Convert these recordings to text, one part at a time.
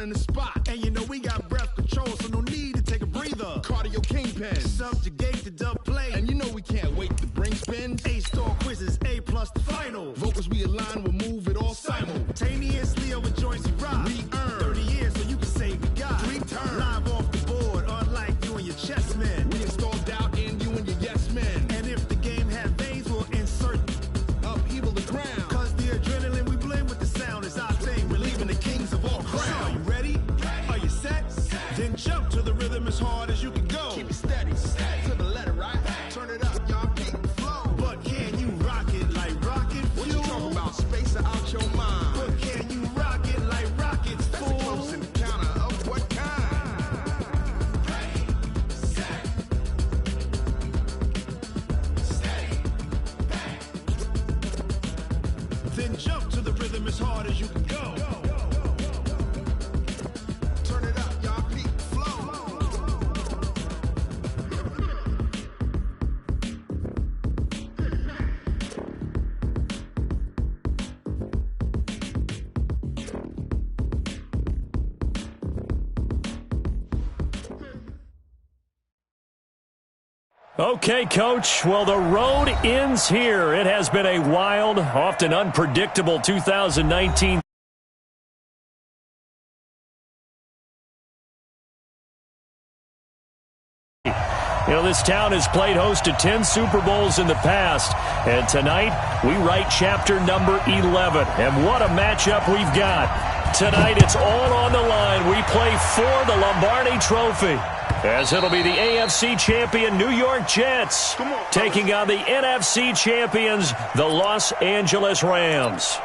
in the spot. And you know we got breath control, so no need to take a breather. Cardio kingpin, subjugate the dub play. And you know we can't wait to bring spins. A-star quizzes, A+ the final. Vocals we align, we'll move it all simultaneously over joints we rock. We earn 30 years, so you can say we got 3 turns. Live off the board, unlike you and your chess men. We install doubt in you and your yes men. And if the game had veins, we'll insert upheaval the ground. Cause the adrenaline we blend with the sound is our thing. We're leaving the kings of all crowns. So are you ready? Are you set? Then jump to the rhythm as hard as you can go. Keep it steady, to the letter, right? Turn it up, y'all keep the flow. But can you rock it like rocket fuel? What you talking about? Space out your mind. But can you rock it like rockets, fool? That's a close encounter of what kind? Then jump to the rhythm as hard as you can go. Turn it up, y'all peak flow. Okay, Coach. Well, the road ends here. It has been a wild, often unpredictable 2019. You know, this town has played host to 10 Super Bowls in the past, and tonight we write chapter number 11. And what a matchup we've got. Tonight it's all on the line. We play for the Lombardi Trophy, as it'll be the AFC champion New York Jets taking on the NFC champions, the Los Angeles Rams.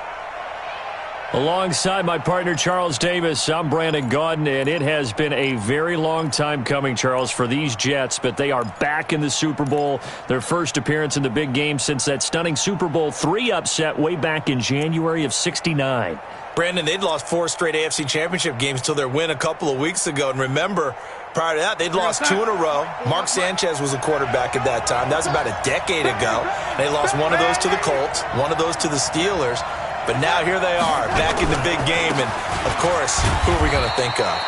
Alongside my partner, Charles Davis, I'm Brandon Gaudin, and it has been a very long time coming, Charles, for these Jets, but they are back in the Super Bowl, their first appearance in the big game since that stunning Super Bowl III upset way back in January of '69. Brandon, they'd lost 4 straight AFC championship games till their win a couple of weeks ago, and remember, prior to that, they'd lost 2 in a row. Mark Sanchez was a quarterback at that time. That was about a decade ago. They lost one of those to the Colts, one of those to the Steelers. But now here they are, back in the big game. And, of course, who are we going to think of?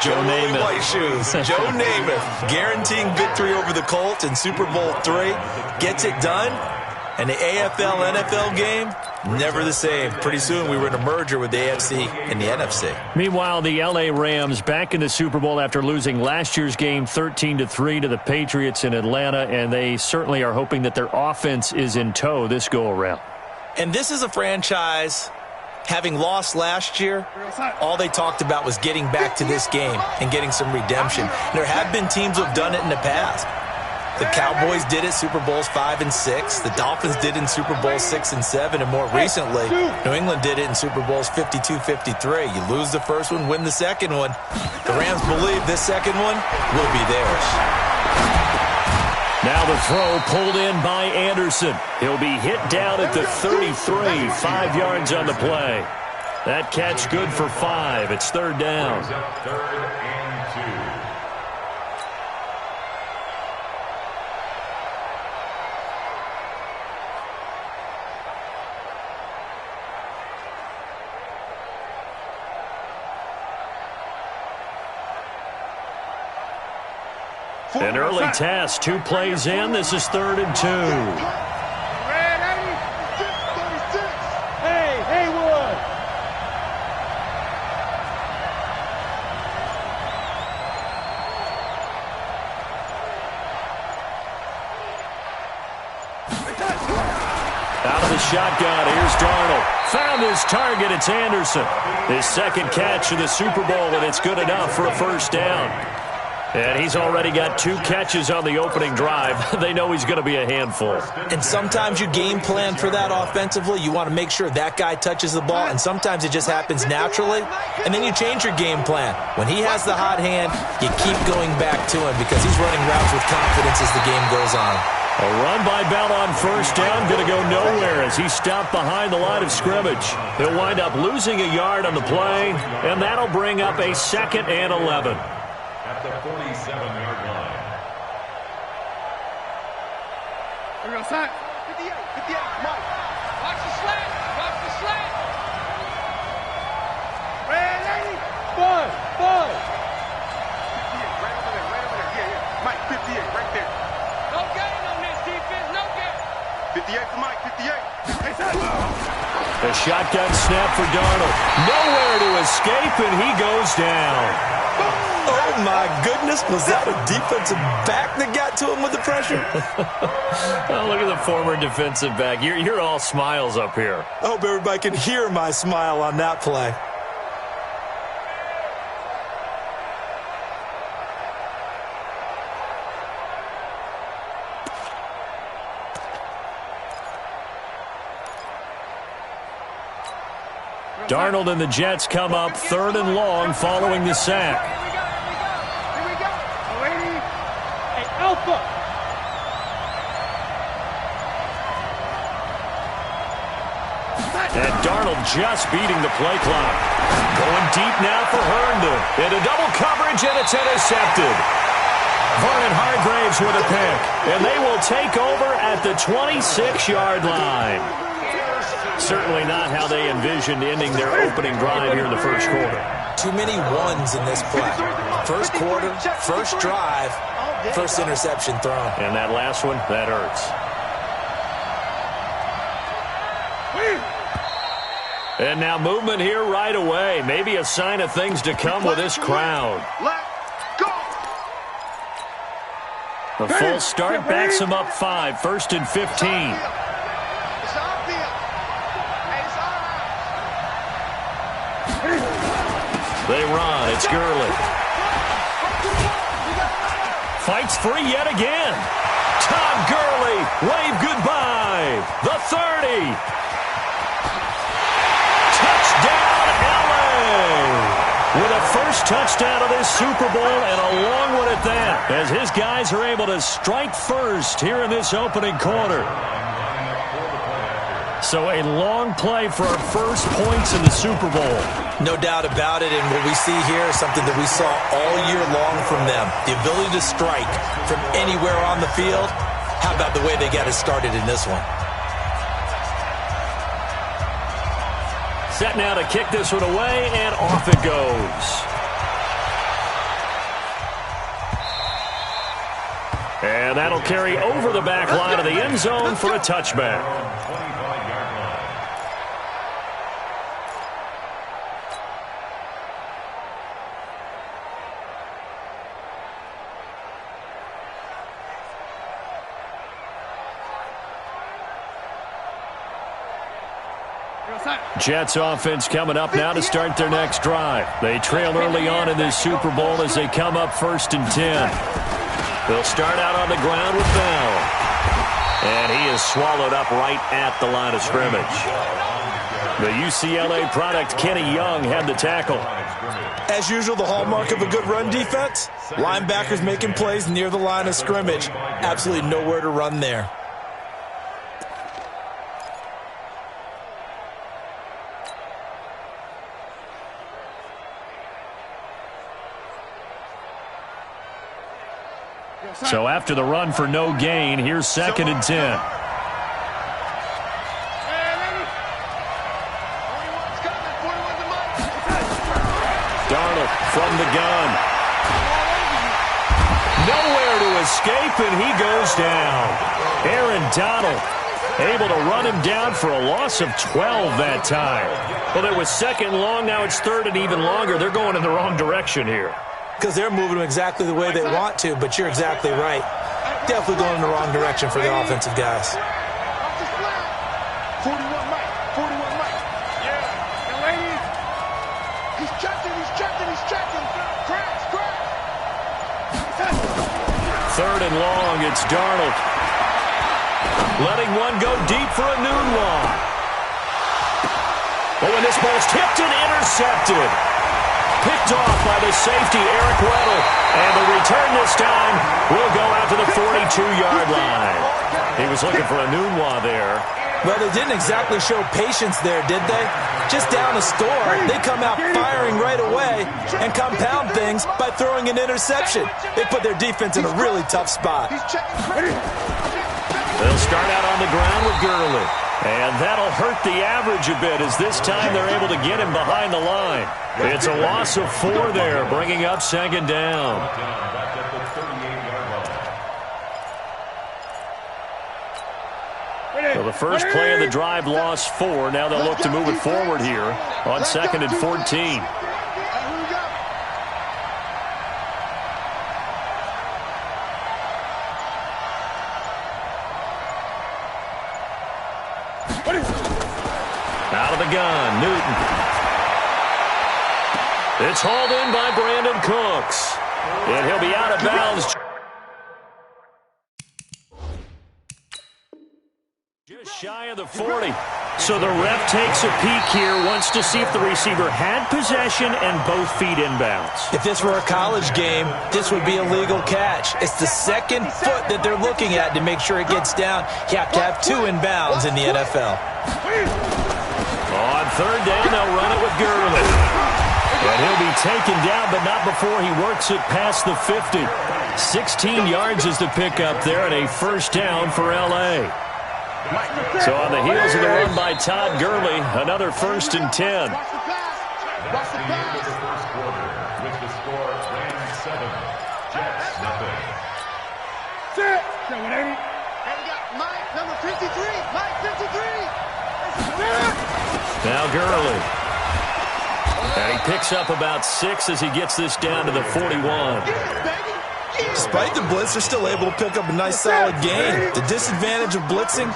Joe Namath. White shoes. Joe Namath guaranteeing victory over the Colts in Super Bowl III. Gets it done. And the AFL-NFL game, never the same. Pretty soon we were in a merger with the AFC and the NFC. Meanwhile, the L.A. Rams back in the Super Bowl after losing last year's game 13-3 to the Patriots in Atlanta, and they certainly are hoping that their offense is in tow this go-around. And this is a franchise, having lost last year, all they talked about was getting back to this game and getting some redemption. There have been teams who have done it in the past. The Cowboys did it Super Bowls 5 and 6. The Dolphins did it in Super Bowls 6 and 7. And more recently, New England did it in Super Bowls 52-53. You lose the first one, win the second one. The Rams believe this second one will be theirs. Now the throw pulled in by Anderson. He'll be hit down at the 33, 5 yards on the play. That catch good for 5. It's third down. Third and 2. An early test, 2 plays in. This is third and 2. Hey, Haywood. Out of the shotgun, here's Darnold. Found his target, it's Anderson. His second catch of the Super Bowl, and it's good enough for a first down. And he's already got 2 catches on the opening drive. They know he's going to be a handful. And sometimes you game plan for that offensively. You want to make sure that guy touches the ball, and sometimes it just happens naturally. And then you change your game plan. When he has the hot hand, you keep going back to him because he's running routes with confidence as the game goes on. A run by Bell on first down, going to go nowhere as he stopped behind the line of scrimmage. He'll wind up losing a yard on the play, and that'll bring up a 2nd and 11. At the 47-yard line. Here we go, side. 58, come on. Watch the slant. Ready, shotgun snap for Darnold. Nowhere to escape, and he goes down. Oh, my goodness. Was that a defensive back that got to him with the pressure? Oh, look at the former defensive back. You're all smiles up here. I hope everybody can hear my smile on that play. Darnold and the Jets come up 3rd and long following the sack. Here we go. Lady. Hey, Alpha. And Darnold just beating the play clock. Going deep now for Herndon. Into double coverage, and it's intercepted. Vernon Hargreaves with a pick. And they will take over at the 26-yard line. Certainly not how they envisioned ending their opening drive here in the first quarter. Too many ones in this play. First quarter, first drive, first interception thrown. And that last one, that hurts. And now movement here right away. Maybe a sign of things to come with this crowd. Let's go. The full start backs them up 5, 1st and 15. It's our deal. Hey, it's our house. They run. It's Gurley. Fights free yet again. Todd Gurley. Wave goodbye. The 30. Touchdown, LA. With a first touchdown of this Super Bowl, and a long one at that, as his guys are able to strike first here in this opening quarter. So a long play for our first points in the Super Bowl. No doubt about it, and what we see here is something that we saw all year long from them. The ability to strike from anywhere on the field. How about the way they got it started in this one? Set now to kick this one away, and off it goes. And that'll carry over the back line of the end zone for a touchback. Jets offense coming up now to start their next drive. They trail early on in this Super Bowl as they come up 1st and 10. They'll start out on the ground with Bell. And he is swallowed up right at the line of scrimmage. The UCLA product, Kenny Young, had the tackle. As usual, the hallmark of a good run defense, linebackers making plays near the line of scrimmage. Absolutely nowhere to run there. So after the run for no gain, here's 2nd and 10. Darnold from the gun. Nowhere to escape, and he goes down. Aaron Donald able to run him down for a loss of 12 that time. Well, it was 2nd long. Now it's 3rd and even longer. They're going in the wrong direction here. Because they're moving them exactly the way they want to, but you're exactly right. Definitely going in the wrong direction for the offensive guys. 41 Mike. 41 Mike. Yeah. And ladies, he's checking. Crash. 3rd and long, it's Darnold. Letting one go deep for a noon long. Oh, and this ball's tipped and intercepted. Picked off by the safety, Eric Weddle. And the return this time will go out to the 42-yard line. He was looking for a Nunwa there. Well, they didn't exactly show patience there, did they? Just down a score, they come out firing right away and compound things by throwing an interception. They put their defense in a really tough spot. They'll start out on the ground with Gurley. And that'll hurt the average a bit as this time they're able to get him behind the line. It's a loss of 4 there, bringing up 2nd down. So the first play of the drive lost 4. Now they'll look to move it forward here on 2nd and 14. Out of the gun, Newton. It's hauled in by Brandon Cooks. And he'll be out of bounds. Just shy of the 40. So the ref takes a peek here, wants to see if the receiver had possession and both feet inbounds. If this were a college game, this would be a legal catch. It's the second foot that they're looking at to make sure it gets down. You have to have 2 inbounds in the NFL. On 3rd down, they'll run it with Gurley. And he'll be taken down, but not before he works it past the 50. 16 yards is the pickup there, and a first down for L.A. So on the heels of the run by Todd Gurley, another 1st and 10. That's the end of the first quarter, with the score Rams 7, Jets nothing. Set. 180. And we got Mike, number 53. Mike, 53. Now Gurley. And he picks up about 6 as he gets this down to the 41. Despite the blitz, they're still able to pick up a nice solid gain. The disadvantage of blitzing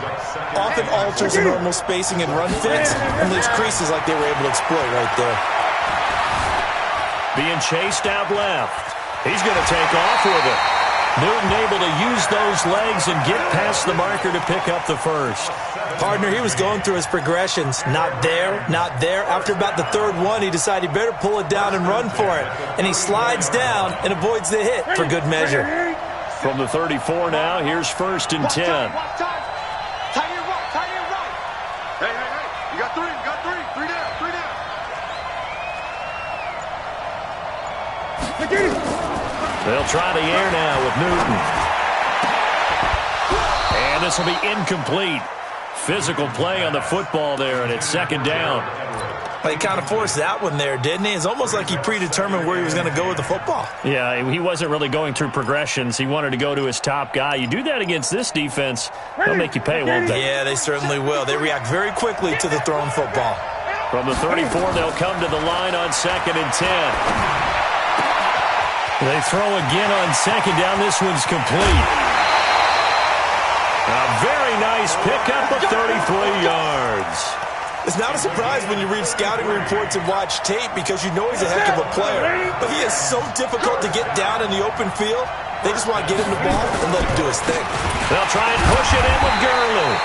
often alters the normal spacing and run fits and leaves creases like they were able to exploit right there. Being chased out left. He's going to take off with it. Newton able to use those legs and get past the marker to pick up the first. Partner, he was going through his progressions. Not there, not there. After about the 3rd one, he decided he better pull it down and run for it. And he slides down and avoids the hit for good measure. From the 34 now, here's 1st and 10. Tight end right. Hey. You got 3. 3 down. They'll try the air now with Newton. And this will be incomplete. Physical play on the football there, and it's 2nd down. Well, he kind of forced that one there, didn't he? It's almost like he predetermined where he was going to go with the football. Yeah, he wasn't really going through progressions. He wanted to go to his top guy. You do that against this defense, they'll make you pay, won't they? Yeah, they certainly will. They react very quickly to the thrown football. From the 34, they'll come to the line on 2nd and 10. They throw again on 2nd down. This one's complete. A very nice pickup of 33 yards. It's not a surprise when you read scouting reports and watch tape because you know he's a heck of a player. But he is so difficult to get down in the open field. They just want to get him the ball and let him do his thing. They'll try and push it in with Gurley.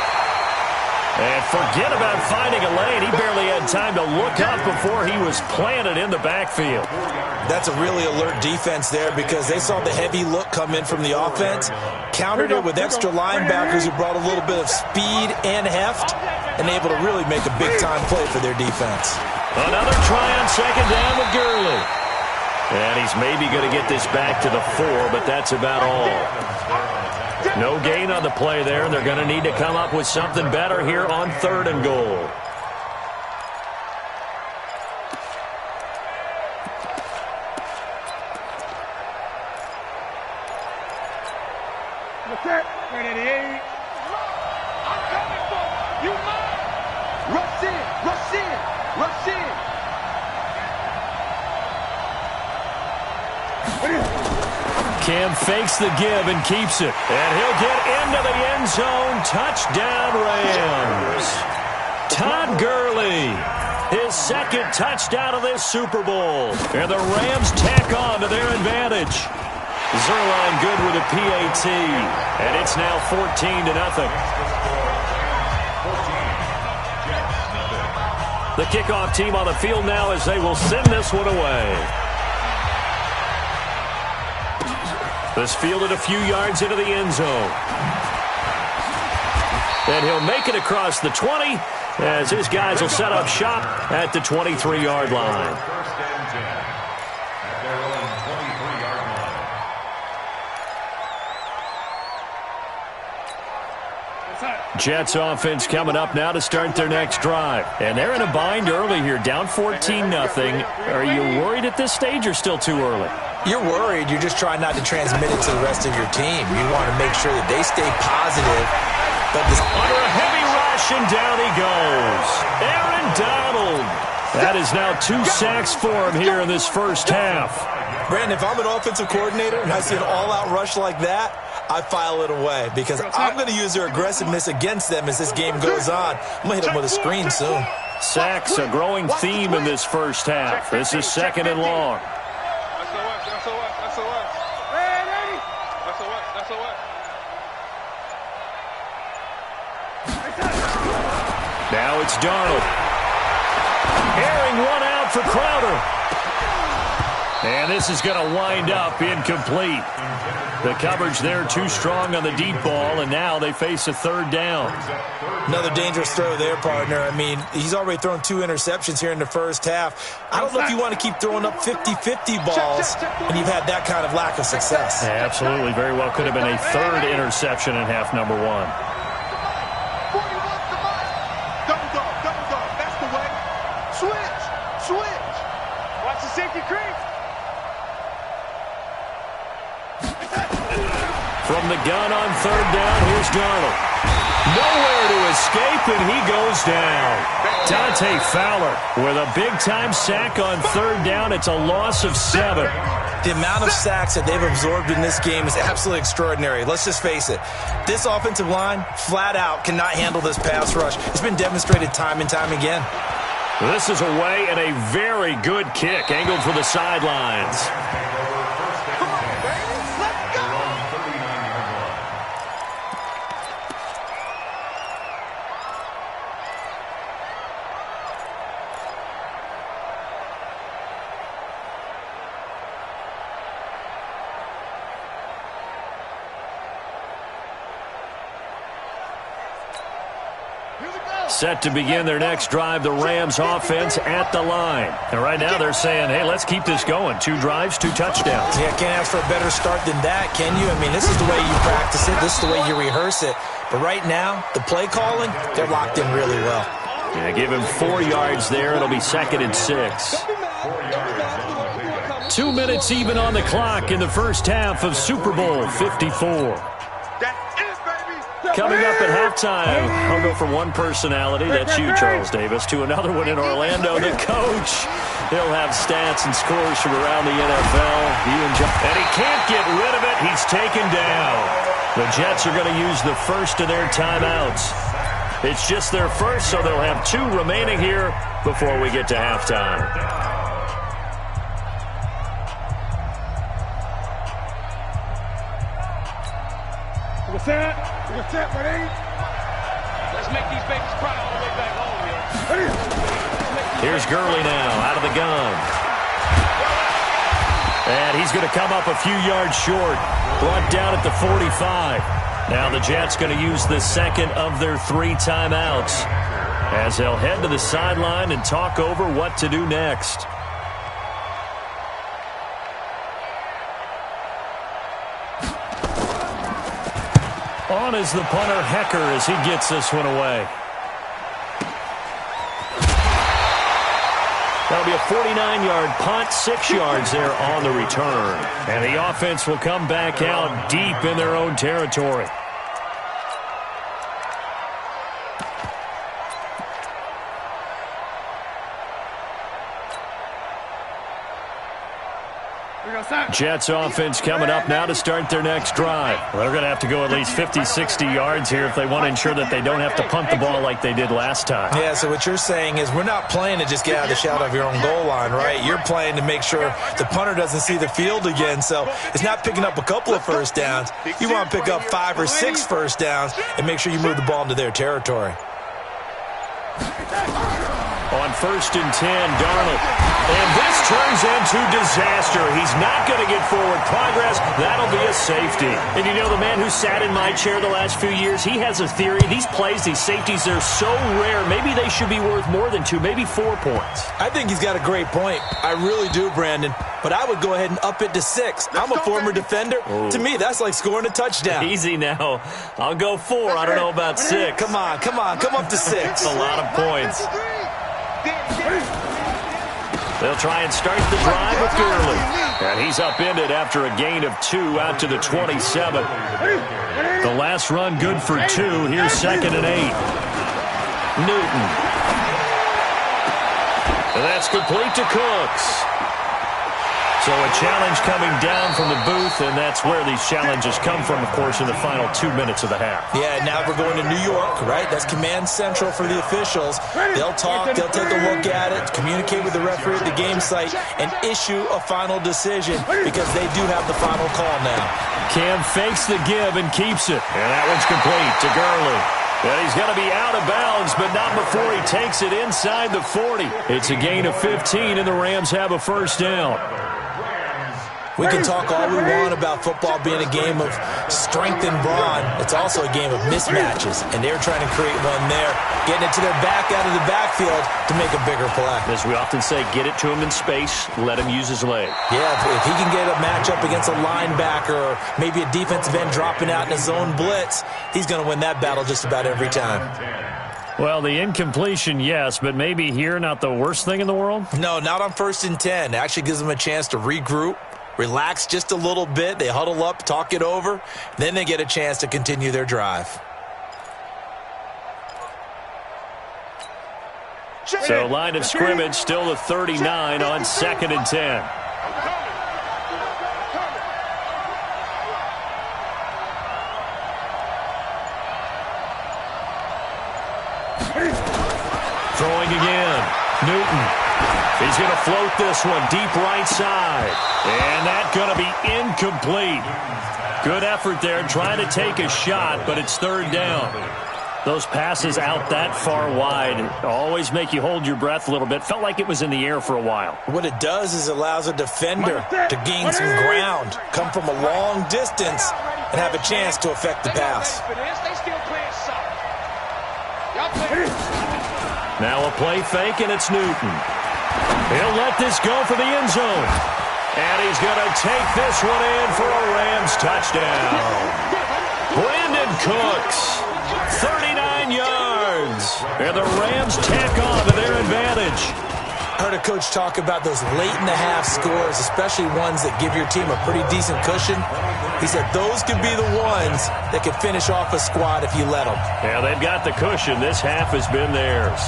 And forget about finding a lane. He barely had time to look up before he was planted in the backfield. That's a really alert defense there because they saw the heavy look come in from the offense, countered it with extra linebackers who brought a little bit of speed and heft, and able to really make a big-time play for their defense. Another try on 2nd down with Gurley. And he's maybe going to get this back to the 4, but that's about all. No gain on the play there, and they're going to need to come up with something better here on 3rd and goal. Cam fakes the give and keeps it. And he'll get into the end zone. Touchdown, Rams. Todd Gurley, his 2nd touchdown of this Super Bowl. And the Rams tack on to their advantage. Zerline good with a PAT. And it's now 14-0. The kickoff team on the field now as they will send this one away. This fielded a few yards into the end zone. And he'll make it across the 20 as his guys will set up shop at the 23-yard line. 1st and 10 at their own 23-yard line. Jets offense coming up now to start their next drive. And they're in a bind early here, down 14-0. Are you worried at this stage or still too early? You're worried. You're just trying not to transmit it to the rest of your team. You want to make sure that they stay positive. But this under a heavy rush, and down he goes. Aaron Donald. That is now 2 sacks for him here in this first half. Brandon, if I'm an offensive coordinator and I see an all-out rush like that, I file it away because I'm going to use their aggressiveness against them as this game goes on. I'm going to hit them with a screen soon. Sacks, a growing theme in this first half. This is 2nd and long. Now it's Darnold. Airing one out for Crowder. And this is going to wind up incomplete. The coverage there too strong on the deep ball, and now they face a 3rd down. Another dangerous throw there, partner. I mean, he's already thrown 2 interceptions here in the first half. I don't know if you want to keep throwing up 50-50 balls when you've had that kind of lack of success. Yeah, absolutely. Very well could have been a 3rd interception in half number 1. From the gun on 3rd down, here's Darnold. Nowhere to escape, and he goes down. Dante Fowler with a big-time sack on 3rd down. It's a loss of 7. The amount of sacks that they've absorbed in this game is absolutely extraordinary. Let's just face it. This offensive line, flat out, cannot handle this pass rush. It's been demonstrated time and time again. This is away and a very good kick, angled for the sidelines. Set to begin their next drive, the Rams offense at the line. And right now they're saying, hey, let's keep this going. 2 drives, 2 touchdowns. Yeah, can't ask for a better start than that, can you? I mean, this is the way you practice it. This is the way you rehearse it. But right now, the play calling, they're locked in really well. Yeah, give him 4 yards there. It'll be 2nd and 6. 2 minutes even on the clock in the first half of Super Bowl 54. Coming up at halftime, I'll go from one personality, that's you, Charles Davis, to another one in Orlando, the coach. He'll have stats and scores from around the NFL. And he can't get rid of it. He's taken down. The Jets are going to use the first of their timeouts. It's just their first, so they'll have 2 remaining here before we get to halftime. What's that? Let's make these babies cry all the way back home, Here's Gurley now, out of the gun. And he's going to come up a few yards short. Brought down at the 45. Now the Jets going to use the 2nd of their 3 timeouts as they'll head to the sideline and talk over what to do next. On is the punter, Hecker, as he gets this one away. That'll be a 49-yard punt, 6 yards there on the return. And the offense will come back out deep in their own territory. Jets offense coming up now to start their next drive. Well, they're going to have to go at least 50, 60 yards here if they want to ensure that they don't have to punt the ball like they did last time. Yeah, so what you're saying is we're not playing to just get out of the shadow of your own goal line, right? You're playing to make sure the punter doesn't see the field again. So it's not picking up a couple of first downs. You want to pick up 5 or 6 first downs and make sure you move the ball into their territory. On 1st and 10, Darnold. And this turns into disaster. He's not going to get forward progress. That'll be a safety. And you know, the man who sat in my chair the last few years, he has a theory. These plays, these safeties, they're so rare. Maybe they should be worth more than 2, maybe 4 points. I think he's got a great point. I really do, Brandon. But I would go ahead and up it to 6. I'm a former defender. Ooh. To me, that's like scoring a touchdown. Easy now. I'll go 4. I don't know about 6. Come on. Come up to 6. That's a lot of points. They'll try and start the drive with Gurley. And he's upended after a gain of 2 out to the 27. The last run good for 2. Here's 2nd and 8. Newton. And that's complete to Cooks. So a challenge coming down from the booth, and that's where these challenges come from, of course, in the final 2 minutes of the half. Yeah, now we're going to New York, right? That's command central for the officials. They'll talk, they'll take a look at it, communicate with the referee at the game site, and issue a final decision because they do have the final call now. Cam fakes the give and keeps it. And that one's complete to Gurley. And he's going to be out of bounds, but not before he takes it inside the 40. It's a gain of 15, and the Rams have a first down. We can talk all we want about football being a game of strength and brawn. It's also a game of mismatches, and they're trying to create one there, getting it to their back out of the backfield to make a bigger play. As we often say, get it to him in space, let him use his leg. Yeah, if he can get a matchup against a linebacker or maybe a defensive end dropping out in a zone blitz, he's going to win that battle just about every time. Well, the incompletion, yes, but maybe here not the worst thing in the world? No, not on 1st and 10. It actually gives them a chance to regroup, relax just a little bit. They huddle up, talk it over. Then they get a chance to continue their drive. So line of scrimmage still the 39 on 2nd and 10. Throwing again. Newton. He's going to float this one deep right side. And that's going to be incomplete. Good effort there trying to take a shot, but it's 3rd down. Those passes out that far wide always make you hold your breath a little bit. Felt like it was in the air for a while. What it does is it allows a defender to gain some ground, come from a long distance, and have a chance to affect the pass. Now a play fake, and it's Newton. He'll let this go for the end zone. And he's going to take this one in for a Rams touchdown. Brandon Cooks, 39 yards. And the Rams tack on to their advantage. I heard a coach talk about those late-in-the-half scores, especially ones that give your team a pretty decent cushion. He said those could be the ones that could finish off a squad if you let them. Yeah, they've got the cushion. This half has been theirs.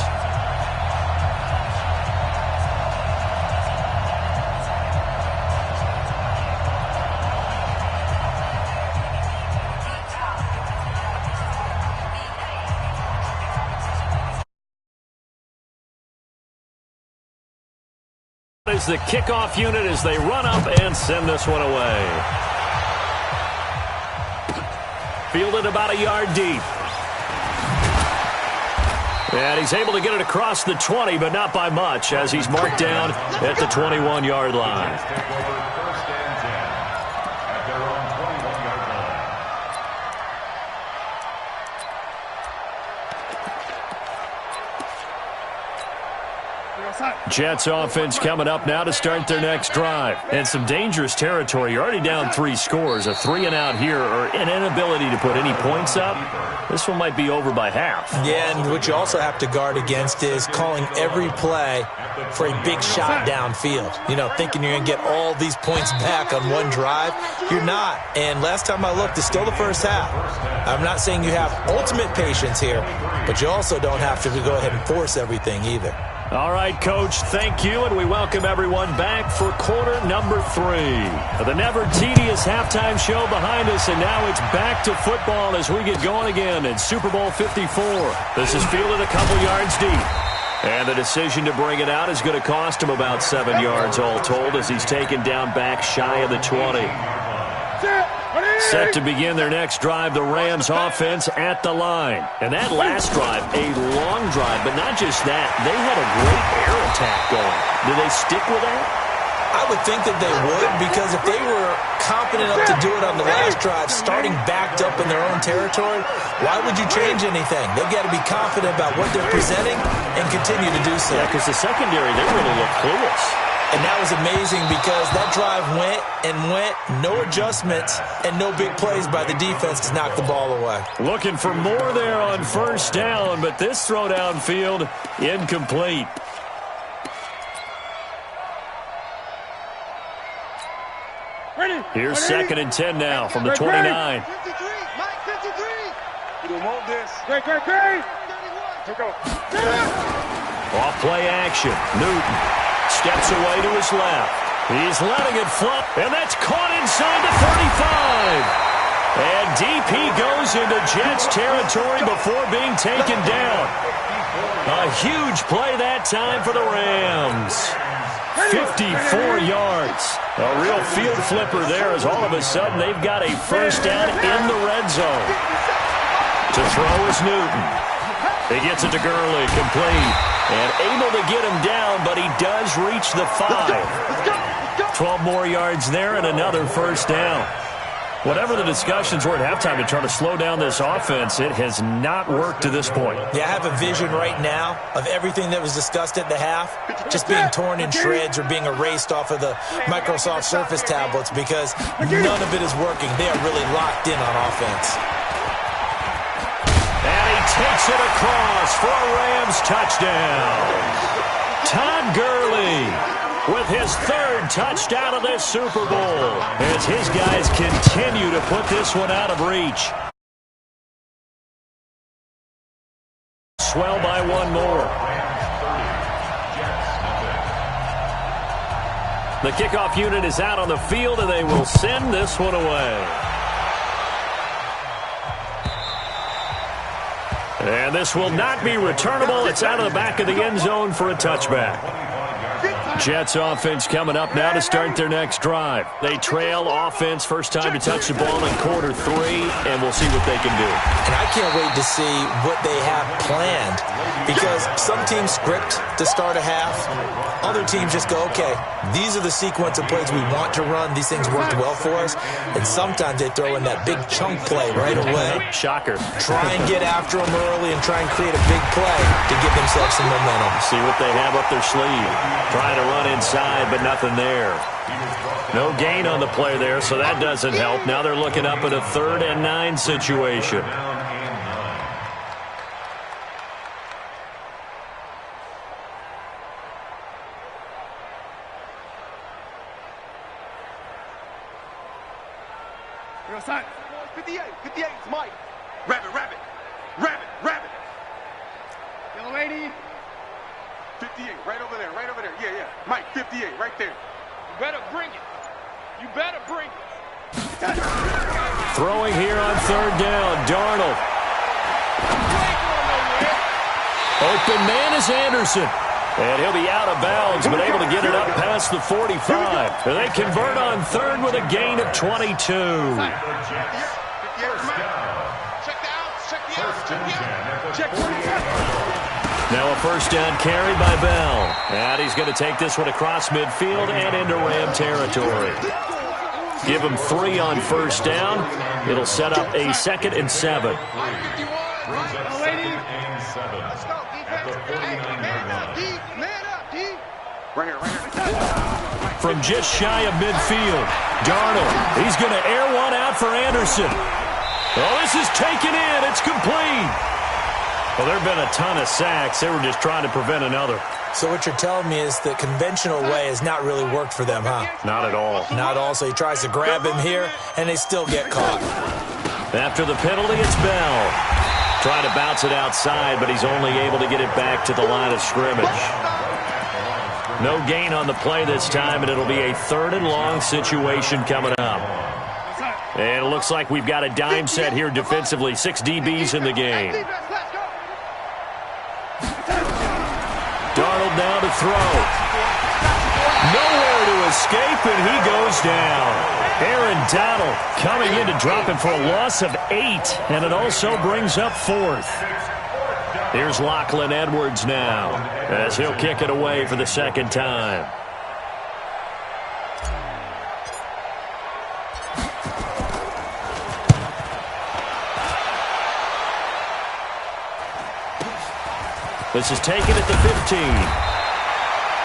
Is the kickoff unit as they run up and send this one away. Fielded about a yard deep. And he's able to get it across the 20, but not by much, as he's marked down at the 21-yard line. Jets offense coming up now to start their next drive. And some dangerous territory. You're already down 3 scores. A 3-and-out here, or an inability to put any points up. This one might be over by half. Yeah, and what you also have to guard against is calling every play for a big shot downfield. You know, thinking you're going to get all these points back on one drive. You're not. And last time I looked, it's still the first half. I'm not saying you have ultimate patience here, but you also don't have to go ahead and force everything either. All right, Coach, thank you, and we welcome everyone back for quarter number 3. The never-tedious halftime show behind us, and now it's back to football as we get going again in Super Bowl 54. This is fielded a couple yards deep. And the decision to bring it out is going to cost him about 7 yards all told as he's taken down back shy of the 20. Set to begin their next drive, the Rams offense at the line. And that last drive, a long drive, but not just that. They had a great air attack going. Do they stick with that? I would think that they would, because if they were confident enough to do it on the last drive, starting backed up in their own territory, why would you change anything? They've got to be confident about what they're presenting and continue to do so. Yeah, because the secondary, they really look clueless. And that was amazing because that drive went and went, no adjustments, and no big plays by the defense to knock the ball away. Looking for more there on first down, but this throw downfield, incomplete. Here's 2nd and 10 now from the 29. 53, Mike, 53. You don't want this. Great. Off play action. Newton steps away to his left. He's letting it flop, and that's caught inside the 35. And DP goes into Jets territory before being taken down. A huge play that time for the Rams. 54 yards. A real field flipper there as all of a sudden they've got a first down in the red zone. To throw is Newton. He gets it to Gurley, complete. And able to get him down, but he does reach the 5. 12 more yards there and another first down. Whatever the discussions were at halftime to try to slow down this offense, it has not worked to this point. Yeah, I have a vision right now of everything that was discussed at the half just being torn in shreds or being erased off of the Microsoft Surface tablets because none of it is working. They are really locked in on offense. And he takes it across for a Rams touchdown. Todd Gurley with his third touchdown of this Super Bowl as his guys continue to put this one out of reach. Swell by one more. The kickoff unit is out on the field, and they will send this one away. And this will not be returnable. It's out of the back of the end zone for a touchback. Jets offense coming up now to start their next drive. They trail offense, first time to touch the ball in quarter 3, and we'll see what they can do. And I can't wait to see what they have planned because some teams script to start a half. Other teams just go, okay, these are the sequence of plays we want to run. These things worked well for us. And sometimes they throw in that big chunk play right away. Shocker. Try and get after them early and try and create a big play to give themselves some momentum. See what they have up their sleeve. Trying to run inside, but nothing there. No gain on the play there, so that doesn't help. Now they're looking up at a 3rd and 9 situation. Real side. 58. 58 is Mike. Rabbit. Yellow 80. 58, right over there. Yeah. Mike, 58, right there. You better bring it. Throwing here on 3rd down, Darnold. Open man is Anderson. And he'll be out of bounds, but able to get it up past the 45. And they convert on 3rd with a gain of 22. Check the outs. Check the outs. Now a first down carry by Bell. And he's going to take this one across midfield and into Ram territory. Give him 3 on first down. It'll set up a 2nd and 7. From just shy of midfield, Darnold. He's going to air one out for Anderson. Oh, this is taken in. It's complete. Well, there have been a ton of sacks. They were just trying to prevent another. So what you're telling me is the conventional way has not really worked for them, huh? Not at all. Not all. So he tries to grab him here, and they still get caught. After the penalty, it's Bell. Trying to bounce it outside, but he's only able to get it back to the line of scrimmage. No gain on the play this time, and it'll be a 3rd and long situation coming up. And it looks like we've got a dime set here defensively. 6 DBs in the game. Darnold now to throw. Nowhere to escape, and he goes down. Aaron Donald coming in to drop it for a loss of 8, and it also brings up 4th. Here's Lachlan Edwards now as he'll kick it away for the 2nd time. This is taken at the 15.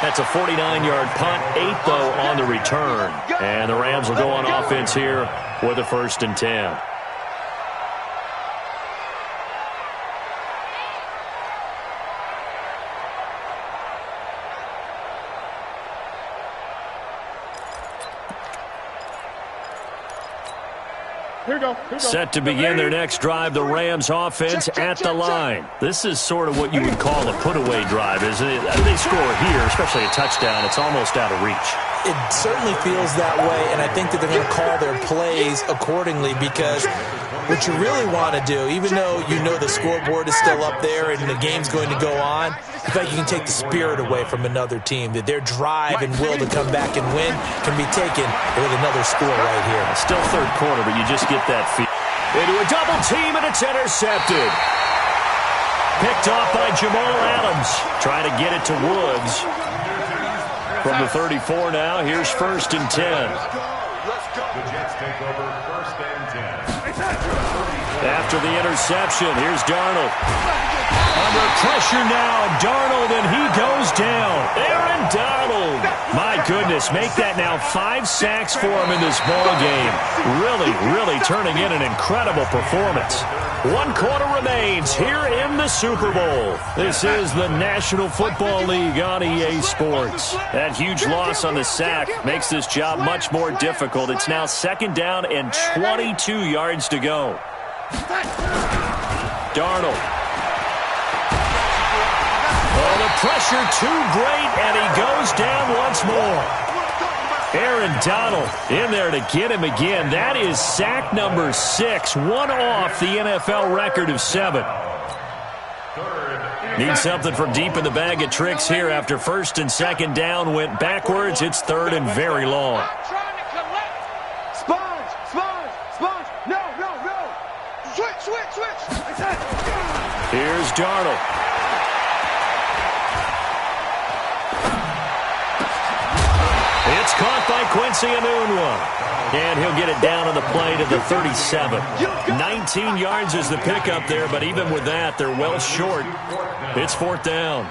That's a 49-yard punt, 8 though on the return. And the Rams will go on offense here with a 1st and 10. Set to begin their next drive, the Rams offense at the line. This is sort of what you would call a put-away drive, isn't it? They score here, especially a touchdown. It's almost out of reach. It certainly feels that way, and I think that they're going to call their plays accordingly because what you really want to do, even though you know the scoreboard is still up there and the game's going to go on, in fact, you can take the spirit away from another team, that their drive and will to come back and win can be taken with another score right here. Still third quarter, but you just get that feel. Into a double team, and it's intercepted. Picked off by Jamal Adams. Trying to get it to Woods. From the 34 now, here's 1st and 10. The Jets take over 1st and 10. After the interception, here's Darnold. Under pressure now, Darnold, and he goes down. Aaron Donald. My goodness, make that now 5 sacks for him in this ball game. Really turning in an incredible performance. 1 quarter remains here in the Super Bowl. This is the National Football League on EA Sports. That huge loss on the sack makes this job much more difficult. It's now 2nd down and 22 yards to go. Darnold. Oh, the pressure too great, and he goes down once more. Aaron Donald in there to get him again. That is sack number 6, one off the NFL record of 7. Need something from deep in the bag of tricks here after 1st and 2nd down went backwards. It's 3rd and very long. Sponge. No. Switch. Here's Darnold. It's caught by Quincy Enunwa. And he'll get it down on the play to the 37. 19 yards is the pickup there, but even with that, they're well short. It's 4th down.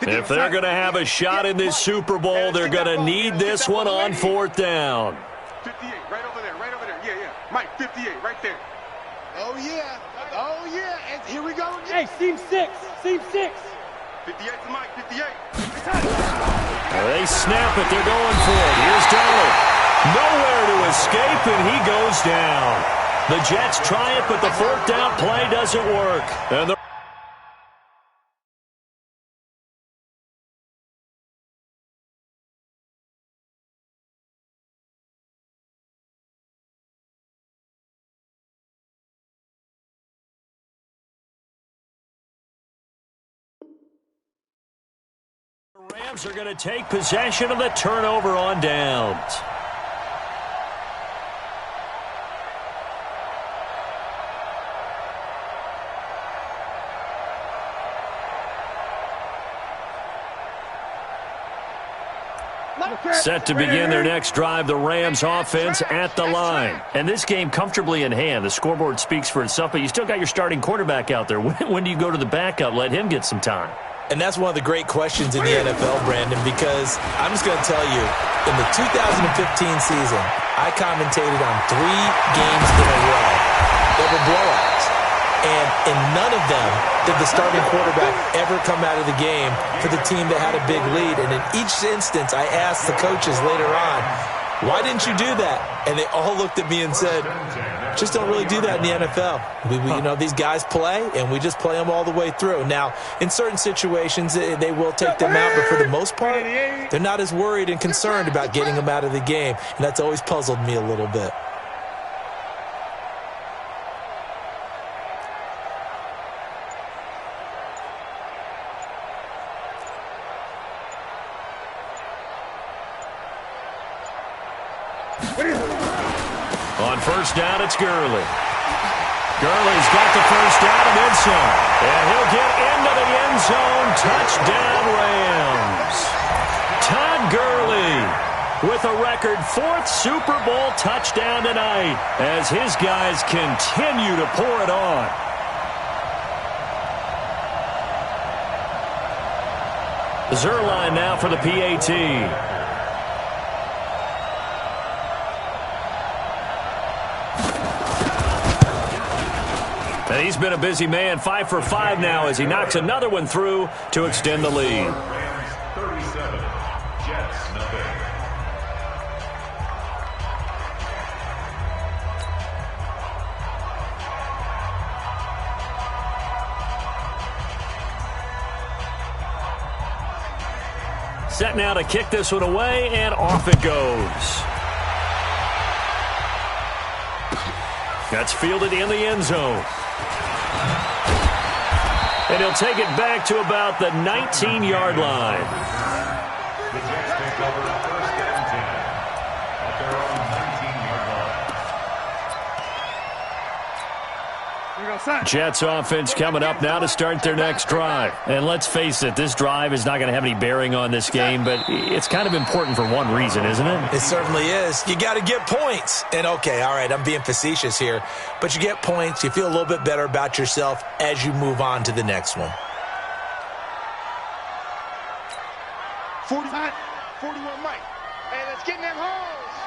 If they're going to have a shot in this Super Bowl, they're going to need this one on 4th down. 58, right over there. Yeah. Mike, 58, right there. Oh, yeah. And here we go again. Hey, seam 6. 58 to Mike, 58. They snap it. They're going for it. Here's Donald. Nowhere to escape, and he goes down. The Jets try it, but the 4th down play doesn't work. And the Rams are going to take possession of the turnover on downs. Set to begin their next drive, the Rams offense at the line. And this game comfortably in hand. The scoreboard speaks for itself, but you still got your starting quarterback out there. When do you go to the backup? Let him get some time. And that's one of the great questions in the NFL, Brandon, because I'm just going to tell you, in the 2015 season, I commentated on 3 games in a row. They were blowouts. And in none of them did the starting quarterback ever come out of the game for the team that had a big lead. And in each instance, I asked the coaches later on, why didn't you do that? And they all looked at me and said, just don't really do that in the NFL. These guys play, and we just play them all the way through. Now, in certain situations, they will take them out, but for the most part, they're not as worried and concerned about getting them out of the game. And that's always puzzled me a little bit. On 1st down, it's Gurley. Gurley's got the 1st down and then some. And he'll get into the end zone. Touchdown, Rams. Todd Gurley with a record 4th Super Bowl touchdown tonight as his guys continue to pour it on. Zerline now for the PAT. And he's been a busy man, 5 for 5 now as he knocks another one through to extend the lead. Set now to kick this one away, and off it goes. That's fielded in the end zone. And he'll take it back to about the 19-yard line. The Jets take over 1st and 10 at their own 19-yard line. Jets offense coming up now to start their next drive. And let's face it, this drive is not going to have any bearing on this game, but it's kind of important for one reason, isn't it? It certainly is. You got to get points. And, okay, all right, I'm being facetious here, but you get points, you feel a little bit better about yourself as you move on to the next one. 41 Mike. Hey, let's get in them holes.